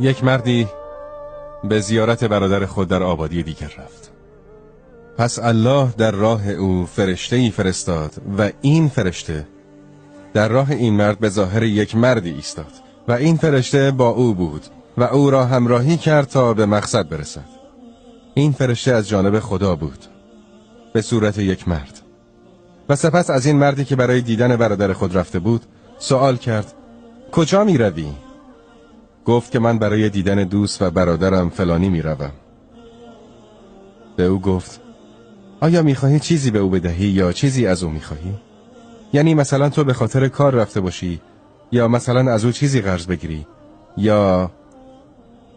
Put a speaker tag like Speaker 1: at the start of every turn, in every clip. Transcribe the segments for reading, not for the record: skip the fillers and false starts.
Speaker 1: یک مردی به زیارت برادر خود در آبادی دیگر رفت. پس الله در راه او فرشته‌ای فرستاد و این فرشته در راه این مرد به ظاهر یک مردی ایستاد و این فرشته با او بود و او را همراهی کرد تا به مقصد برسد. این فرشته از جانب خدا بود به صورت یک مرد و سپس از این مردی که برای دیدن برادر خود رفته بود سوال کرد: کجا می روی؟ گفت که من برای دیدن دوست و برادرم فلانی می روم. به او گفت: آیا می خواهی چیزی به او بدهی یا چیزی از او می خواهی؟ یعنی مثلا تو به خاطر کار رفته باشی یا مثلا از او چیزی قرض بگیری یا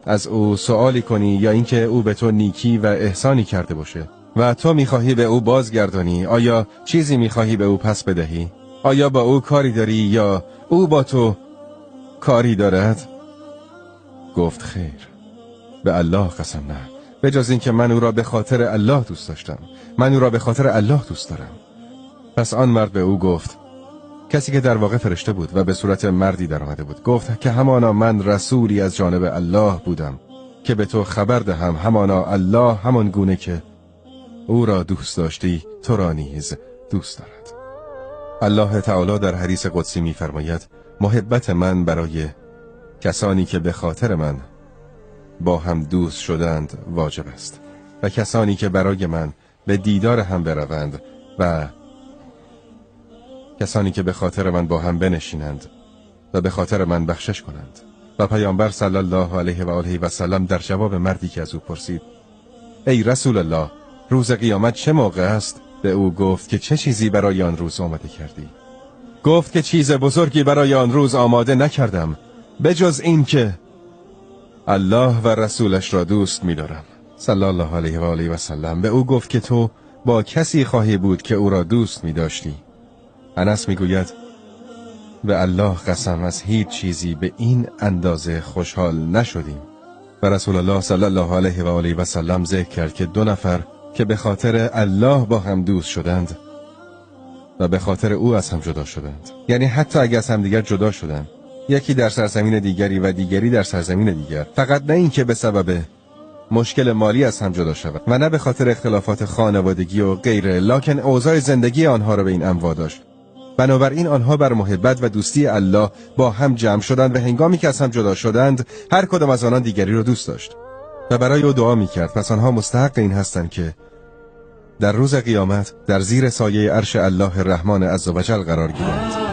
Speaker 1: از او سوالی کنی یا اینکه او به تو نیکی و احسانی کرده باشه و تو میخواهی به او بازگردانی. آیا چیزی میخواهی به او پس بدهی؟ آیا با او کاری داری یا او با تو کاری دارد؟ گفت: خیر، به الله قسم نه، به جز این که من او را به خاطر الله دوست داشتم. من او را به خاطر الله دوست دارم. پس آن مرد به او گفت، کسی که در واقع فرشته بود و به صورت مردی در آمده بود، گفت که همانا من رسولی از جانب الله بودم که به تو خبر دهم همانا الله همان گونه که او را دوست داشتی تو را نیز دوست دارد. الله تعالی در حدیث قدسی می‌فرماید محبت من برای کسانی که به خاطر من با هم دوست شدند واجب است و کسانی که برای من به دیدار هم بروند و کسانی که به خاطر من با هم بنشینند و به خاطر من بخشش کنند. و پیامبر صلی الله علیه و آله و سلم در جواب مردی که از او پرسید: ای رسول الله، روز قیامت چه موقع است؟ به او گفت که چه چیزی برای آن روز آماده کردی؟ گفت که چیز بزرگی برای آن روز آماده نکردم بجز این که الله و رسولش را دوست می‌دارم. صلی الله علیه و آله و سلم به او گفت که تو با کسی خواهی بود که او را دوست می‌داشتی. انس میگوید به الله قسم از هیچ چیزی به این اندازه خوشحال نشدیم. و رسول الله صلی الله علیه و آله و سلم ذکر کرد که دو نفر که به خاطر الله با هم دوست شدند و به خاطر او از هم جدا شدند، یعنی حتی اگر از هم دیگر جدا شدند، یکی در سرزمین دیگری و دیگری در سرزمین دیگر، فقط نه این که به سبب مشکل مالی از هم جدا شود و نه به خاطر اختلافات خانوادگی و غیره، لکن اوضاع زندگی آنها را به این انواع داشت. بنابراین آنها بر محبت و دوستی الله با هم جمع شدند و هنگامی که از هم جدا شدند هر کدام از آنان دیگری را دوست داشت و برای او دعا میکرد. پس آنها مستحق این هستند که در روز قیامت در زیر سایه عرش الله الرحمن عزوجل قرار گیرند.